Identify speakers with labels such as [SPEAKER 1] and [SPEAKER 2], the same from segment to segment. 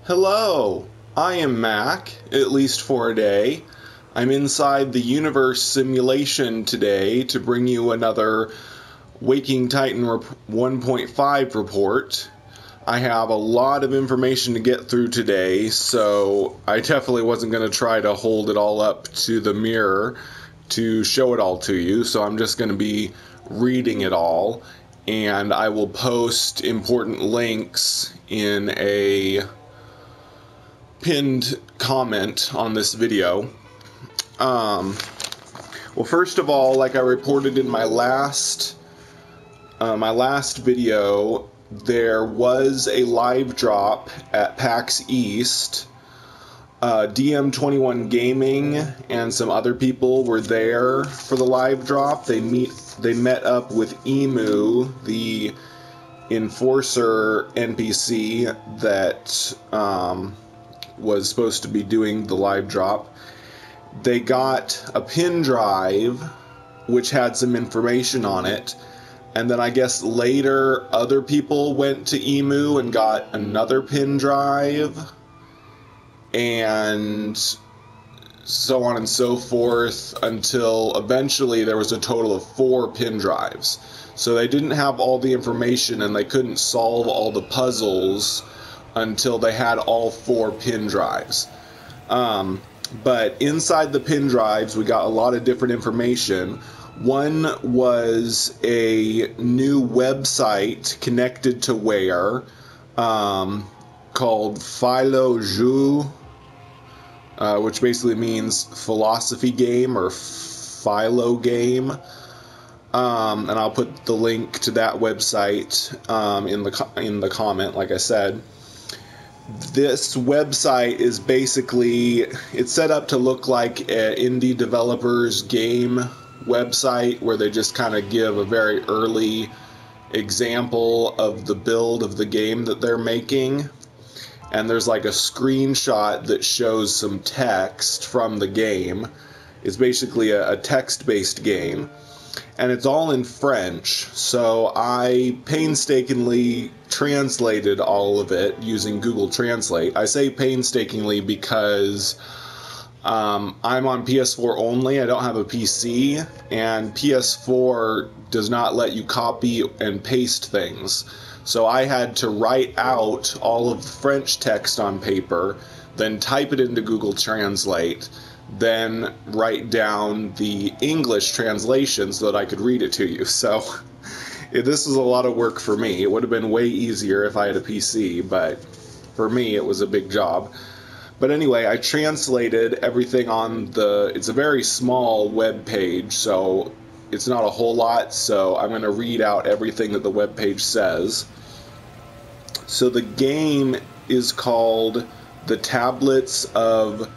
[SPEAKER 1] Hello, I am Mac, at least for a day. I'm inside the universe simulation today to bring you another Waking Titan 1.5 report. I have a lot of information to get through today, so I definitely wasn't going to try to hold it all up to the mirror to show it all to you, so I'm just going to be reading it all, and I will post important links in a pinned comment on this video. Well, first of all, like I reported in my last video, there was a live drop at PAX East. DM21 Gaming and some other people were there for the live drop. They met up with Emu, the enforcer NPC that was supposed to be doing the live drop. They got a pin drive which had some information on it, and then I guess later other people went to Emu and got another pin drive, and so on and so forth, until eventually there was a total of 4 pin drives. So they didn't have all the information and they couldn't solve all the puzzles until they had all 4 pin drives. But inside the pin drives, we got a lot of different information. One was a new website connected to Where, called Philo Games, which basically means philosophy game or Philo game. And I'll put the link to that website in the comment, like I said. This website is basically, it's set up to look like an indie developer's game website where they just kind of give a very early example of the build of the game that they're making. And there's like a screenshot that shows some text from the game. It's basically a text-based game. And it's all in French, so I painstakingly translated all of it using Google Translate. I say painstakingly because I'm on PS4 only. I don't have a PC, and PS4 does not let you copy and paste things. So I had to write out all of the French text on paper, then type it into Google Translate, then write down the English translation so that I could read it to you. So this is a lot of work for me. It would have been way easier if I had a PC, but for me it was a big job. But anyway, I translated everything on it's a very small web page, so it's not a whole lot, so I'm going to read out everything that the web page says. So the game is called The Tablets of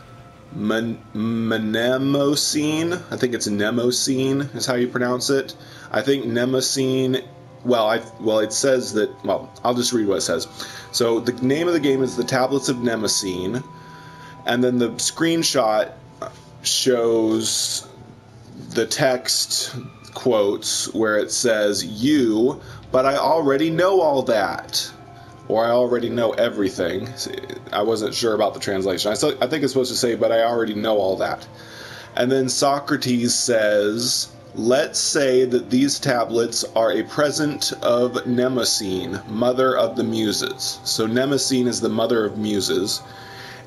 [SPEAKER 1] Merimacdwarf-orc. I think it's Mnemosyne is how you pronounce it. I think Mnemosyne, it says that, I'll just read what it says. So the name of the game is The Tablets of Mnemosyne, and then the screenshot shows the text quotes where it says, but I already know all that. Or I already know everything. I wasn't sure about the translation. I think it's supposed to say, but I already know all that. And then Socrates says, let's say that these tablets are a present of Mnemosyne, mother of the muses. So Mnemosyne is the mother of muses.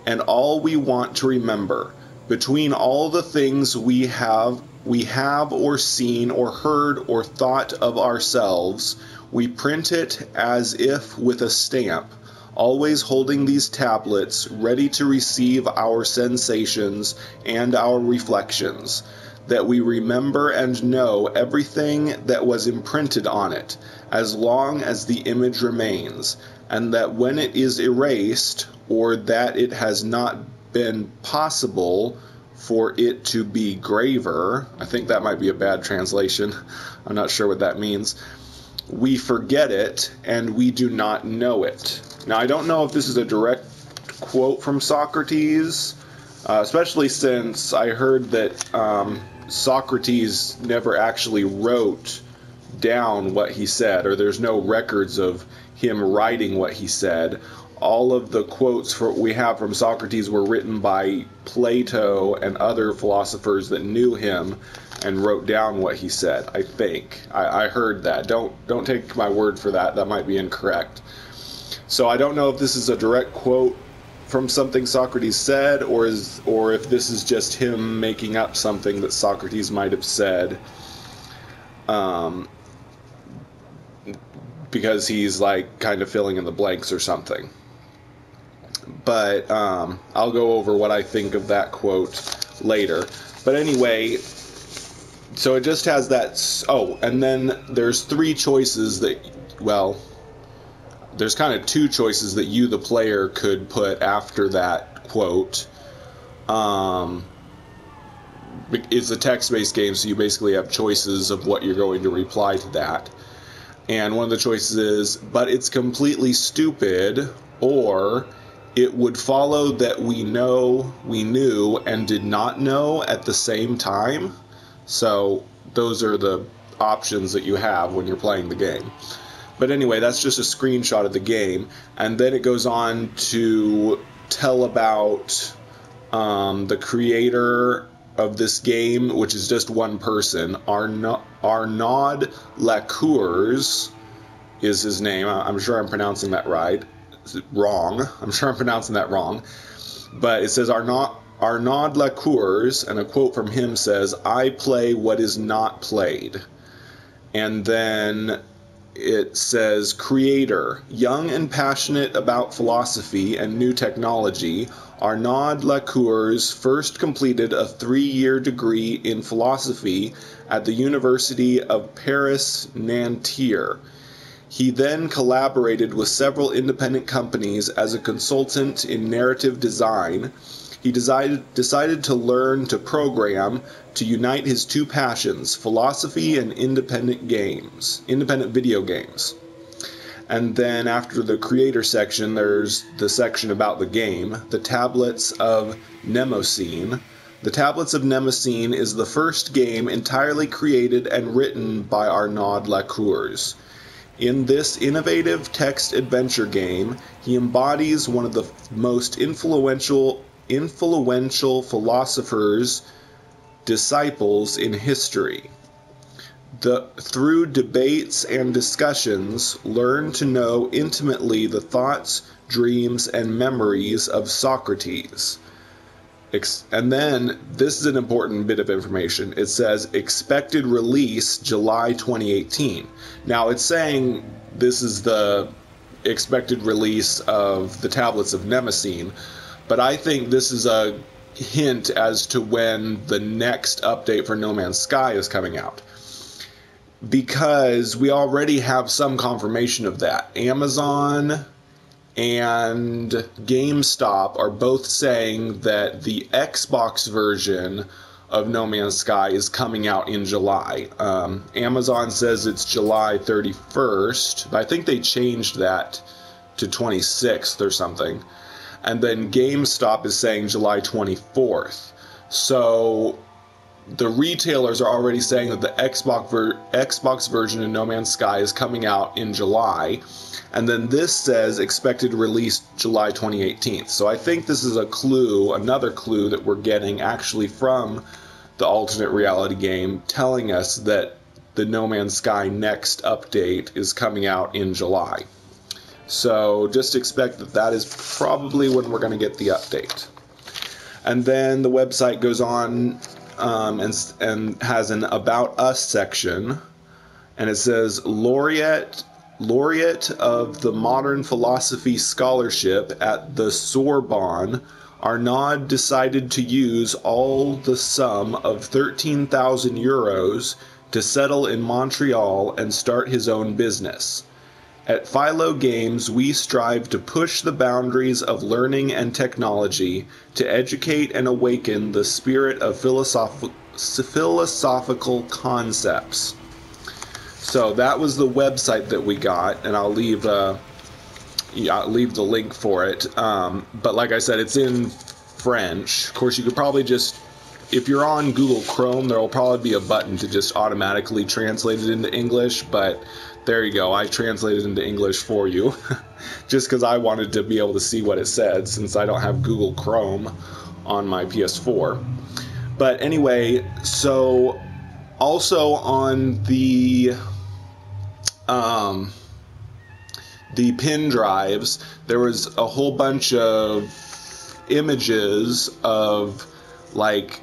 [SPEAKER 1] And all we want to remember, between all the things we have or seen or heard or thought of ourselves, we print it as if with a stamp, always holding these tablets ready to receive our sensations and our reflections, that we remember and know everything that was imprinted on it, as long as the image remains, and that when it is erased, or that it has not been possible for it to be graver, I think that might be a bad translation, I'm not sure what that means, we forget it, and we do not know it. Now, I don't know if this is a direct quote from Socrates, especially since I heard that Socrates never actually wrote down what he said, or there's no records of him writing what he said. all of the quotes we have from Socrates were written by Plato and other philosophers that knew him and wrote down what he said. I think I heard that. Don't take my word for that. That might be incorrect. So I don't know if this is a direct quote from something Socrates said, or if this is just him making up something that Socrates might have said, because he's like kind of filling in the blanks or something. But I'll go over what I think of that quote later. But anyway, so it just has that. Oh, and then there's three choices that, well, there's kind of two choices that you, the player, could put after that quote. It's a text-based game, so you basically have choices of what you're going to reply to that. And one of the choices is, but it's completely stupid, or it would follow that we knew and did not know at the same time. So those are the options that you have when you're playing the game. But anyway, that's just a screenshot of the game. And then it goes on to tell about the creator of this game, which is just one person. Arnaud Lacours is his name. I'm sure I'm pronouncing that right. Wrong. I'm sure I'm pronouncing that wrong. But it says Arnaud Lacours, and a quote from him says, "I play what is not played." And then it says, creator, young and passionate about philosophy and new technology, Arnaud Lacours first completed a 3-year degree in philosophy at the University of Paris-Nanterre. He then collaborated with several independent companies as a consultant in narrative design. He decided to learn to program to unite his two passions, philosophy and independent video games. And then after the creator section, there's the section about the game, the Tablets of Mnemosyne. The Tablets of Mnemosyne is the first game entirely created and written by Arnaud Lacours. In this innovative text adventure game, he embodies one of the most influential philosophers' disciples in history. Through debates and discussions, learn to know intimately the thoughts, dreams, and memories of Socrates. And then, this is an important bit of information. It says, expected release July 2018. Now, it's saying this is the expected release of the Tablets of Mnemosyne, but I think this is a hint as to when the next update for No Man's Sky is coming out. Because we already have some confirmation of that. Amazon and GameStop are both saying that the Xbox version of No Man's Sky is coming out in July. Amazon says it's July 31st, but I think they changed that to 26th or something. And then GameStop is saying July 24th. So the retailers are already saying that the Xbox version of No Man's Sky is coming out in July. And then this says expected release July 2018. So I think this is a clue, another clue that we're getting actually from the alternate reality game, telling us that the No Man's Sky next update is coming out in July. So just expect that is probably when we're going to get the update. And then the website goes on and has an About Us section. And it says, Laureate of the Modern Philosophy Scholarship at the Sorbonne, Arnaud decided to use all the sum of 13,000 euros to settle in Montreal and start his own business. At Philo Games, we strive to push the boundaries of learning and technology to educate and awaken the spirit of philosophical concepts. So that was the website that we got, and I'll leave the link for it. But like I said, it's in French. Of course, you could probably just, if you're on Google Chrome, there will probably be a button to just automatically translate it into English, but there you go. I translated into English for you. just because I wanted to be able to see what it said, since I don't have Google Chrome on my PS4. But anyway, so also on the pin drives, there was a whole bunch of images of like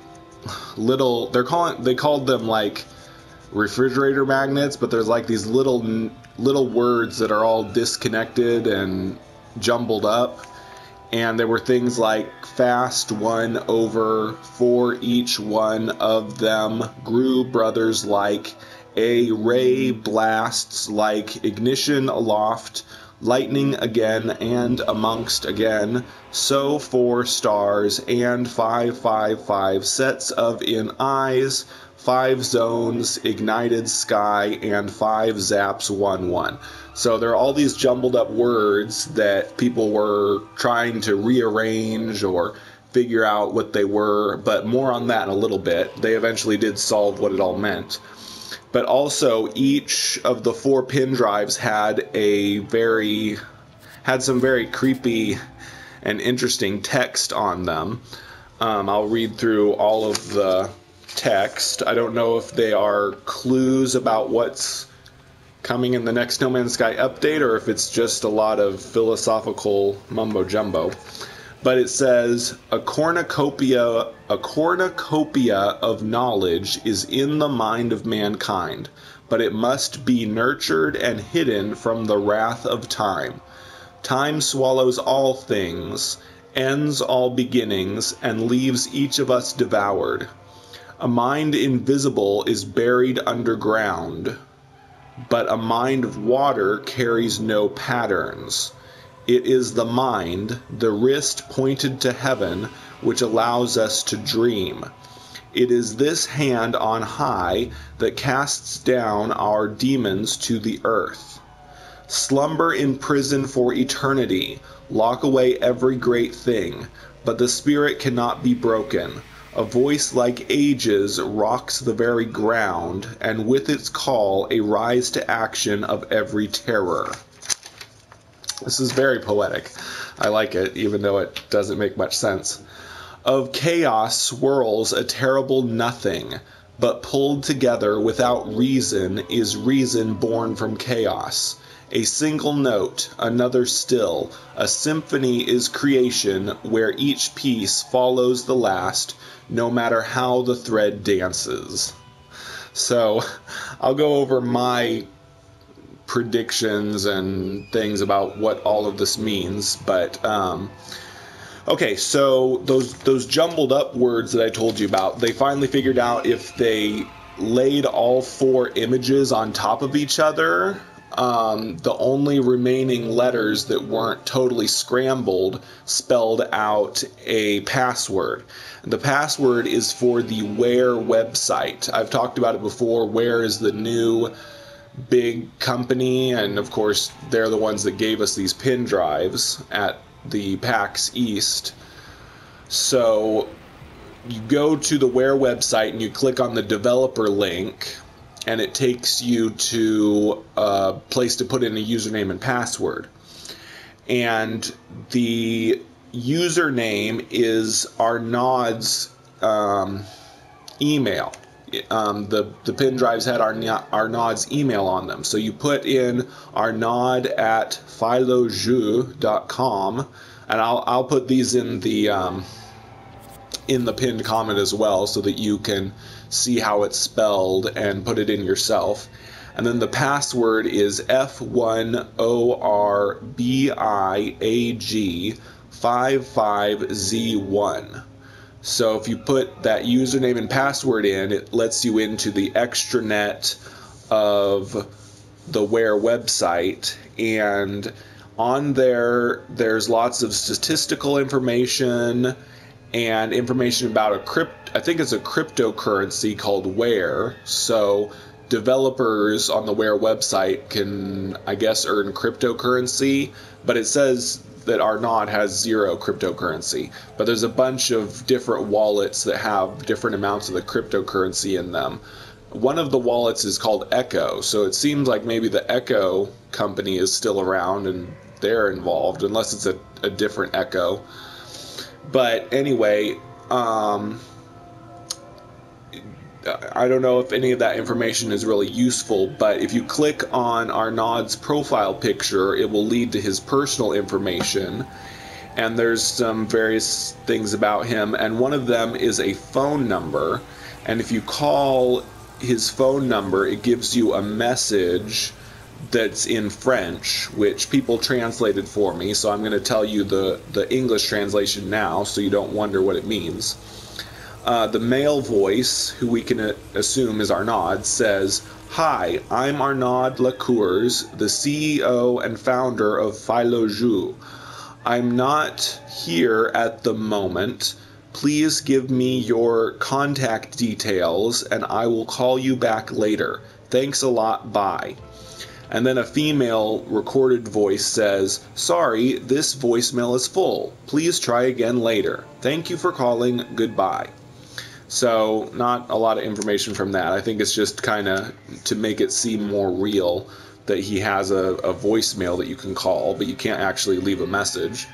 [SPEAKER 1] little, they called them like refrigerator magnets, but there's like these little words that are all disconnected and jumbled up, and there were things like fast 1 over, for each one of them grew brothers like, a ray blasts like, ignition aloft, lightning again and amongst again, so 4 stars and 555 sets of in eyes, 5 zones, ignited sky, and 5 zaps 1-1. So there are all these jumbled up words that people were trying to rearrange or figure out what they were, but more on that in a little bit. They eventually did solve what it all meant. But also, each of the 4 pin drives had some very creepy and interesting text on them. I'll read through all of the text. I don't know if they are clues about what's coming in the next No Man's Sky update, or if it's just a lot of philosophical mumbo jumbo. But it says, a cornucopia of knowledge is in the mind of mankind, but it must be nurtured and hidden from the wrath of time. Time swallows all things, ends all beginnings, and leaves each of us devoured. A mind invisible is buried underground, but a mind of water carries no patterns. It is the mind, the wrist pointed to heaven, which allows us to dream. It is this hand on high that casts down our demons to the earth. Slumber in prison for eternity, lock away every great thing, but the spirit cannot be broken. A voice like ages rocks the very ground, and with its call a rise to action of every terror. This is very poetic. I like it, even though it doesn't make much sense. Of chaos swirls a terrible nothing, but pulled together without reason is reason born from chaos. A single note, another still, a symphony is creation where each piece follows the last, no matter how the thread dances. So, I'll go over my predictions and things about what all of this means, but okay, so those jumbled up words that I told you about, they finally figured out if they laid all 4 images on top of each other, the only remaining letters that weren't totally scrambled spelled out a password. The password is for the Where website. I've talked about it before. Where is the new big company, and of course they're the ones that gave us these pin drives at the PAX East. So you go to the Where website and you click on the developer link, and it takes you to a place to put in a username and password. And the username is Arnaud's email. The pin drives had Arnaud's email on them. So you put in Arnaud at philojeu.com, and I'll put these in the pinned comment as well, so that you can see how it's spelled and put it in yourself. And then the password is F1ORBIAG55Z1. So if you put that username and password in, it lets you into the extranet of the Where website, and on there there's lots of statistical information and information about I think it's a cryptocurrency called Where. So developers on the Where website can, I guess, earn cryptocurrency, but it says that Arnaud has 0 cryptocurrency. But there's a bunch of different wallets that have different amounts of the cryptocurrency in them. One of the wallets is called Echo, so it seems like maybe the Echo company is still around, and they're involved, unless it's a different echo. But anyway, I don't know if any of that information is really useful, but if you click on Arnaud's profile picture, it will lead to his personal information, and there's some various things about him, and one of them is a phone number, and if you call his phone number, it gives you a message that's in French, which people translated for me, so I'm going to tell you the English translation now so you don't wonder what it means. The male voice, who we can assume is Arnaud, says, "Hi, I'm Arnaud Lacours, the CEO and founder of Philo Games. I'm not here at the moment. Please give me your contact details and I will call you back later. Thanks a lot, bye." And then a female recorded voice says, "Sorry, this voicemail is full. Please try again later. Thank you for calling. Goodbye." So not a lot of information from that. I think it's just kind of to make it seem more real that he has a voicemail that you can call, but you can't actually leave a message.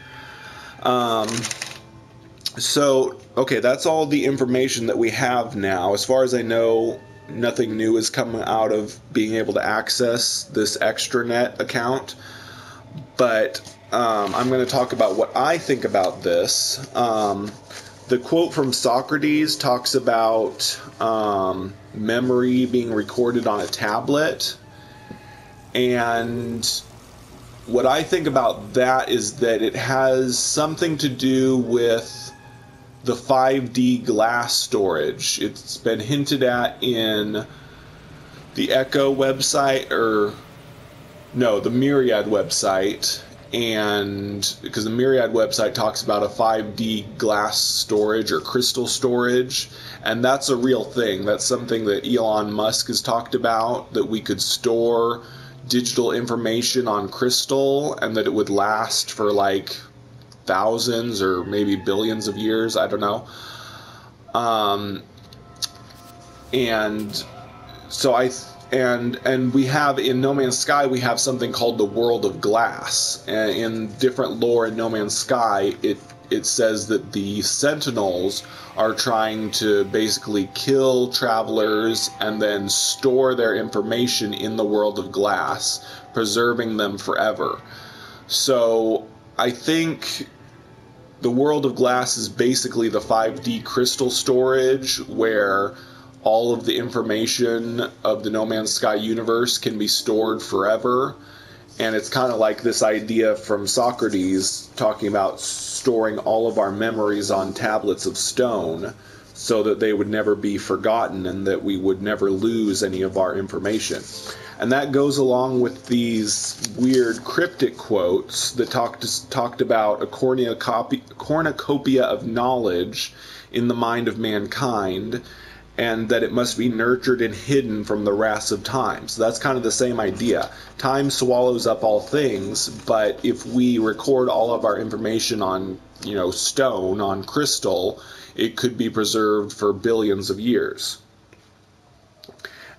[SPEAKER 1] So, okay, that's all the information that we have now. As far as I know, nothing new has come out of being able to access this extranet account. But I'm going to talk about what I think about this. The quote from Socrates talks about memory being recorded on a tablet. And what I think about that is that it has something to do with the 5D glass storage. It's been hinted at in the Echo website, the Myriad website. And because the Myriad website talks about a 5D glass storage or crystal storage, and that's a real thing. That's something that Elon Musk has talked about, that we could store digital information on crystal and that it would last for like thousands or maybe billions of years. I don't know. And so And we have in No Man's Sky, we have something called the World of Glass. And in different lore in No Man's Sky, it says that the Sentinels are trying to basically kill travelers and then store their information in the World of Glass, preserving them forever. So I think the World of Glass is basically the 5D crystal storage where all of the information of the No Man's Sky universe can be stored forever. And it's kind of like this idea from Socrates talking about storing all of our memories on tablets of stone so that they would never be forgotten and that we would never lose any of our information. And that goes along with these weird cryptic quotes that talked about a cornucopia of knowledge in the mind of mankind, and that it must be nurtured and hidden from the wrath of time. So that's kind of the same idea. Time swallows up all things, but if we record all of our information on, stone, on crystal, it could be preserved for billions of years.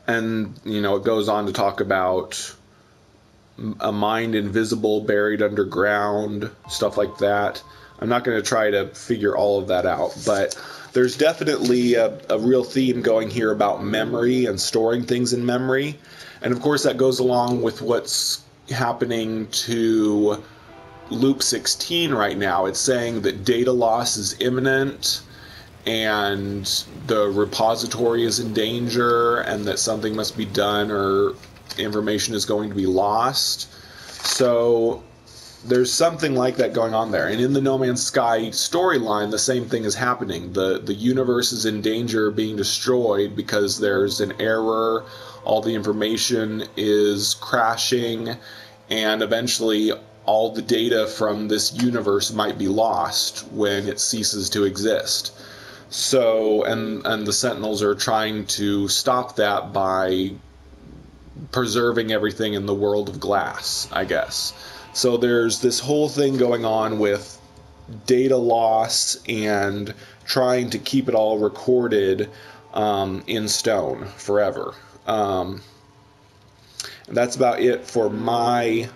[SPEAKER 1] And, it goes on to talk about a mind invisible, buried underground, stuff like that. I'm not going to try to figure all of that out, but there's definitely a real theme going here about memory and storing things in memory. And of course that goes along with what's happening to Loop 16 right now. It's saying that data loss is imminent and the repository is in danger and that something must be done or information is going to be lost. So there's something like that going on there. And in the No Man's Sky storyline, the same thing is happening. The universe is in danger of being destroyed because there's an error, all the information is crashing, and eventually all the data from this universe might be lost when it ceases to exist. So, and the Sentinels are trying to stop that by preserving everything in the World of Glass, I guess. So there's this whole thing going on with data loss and trying to keep it all recorded in stone forever. And that's about it for my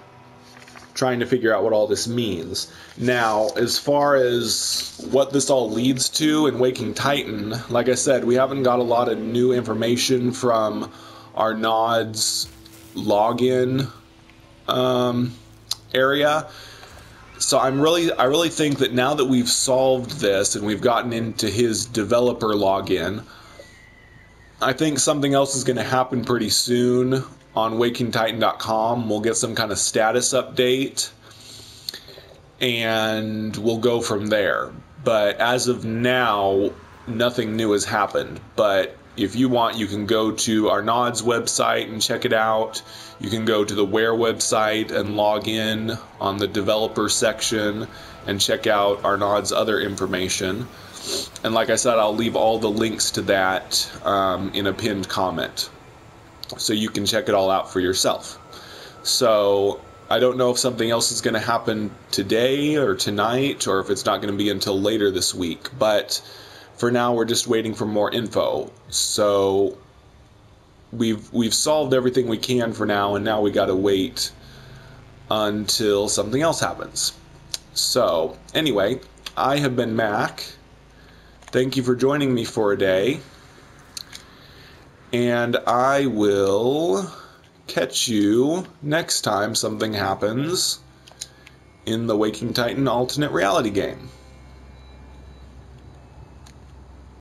[SPEAKER 1] trying to figure out what all this means. Now, as far as what this all leads to in Waking Titan, like I said, we haven't got a lot of new information from our nods login area. So I really think that now that we've solved this and we've gotten into his developer login, I think something else is going to happen pretty soon on wakingtitan.com. We'll get some kind of status update and we'll go from there. But as of now, nothing new has happened. But if you want, you can go to our Nods website and check it out. You can go to the Where website and log in on the developer section and check out our Nods other information. And like I said, I'll leave all the links to that in a pinned comment, so you can check it all out for yourself. So I don't know if something else is going to happen today or tonight, or if it's not going to be until later this week. But for now, we're just waiting for more info. So we've solved everything we can for now, and now we got to wait until something else happens. So anyway, I have been Mac. Thank you for joining me for a day, and I will catch you next time something happens in the Waking Titan alternate reality game.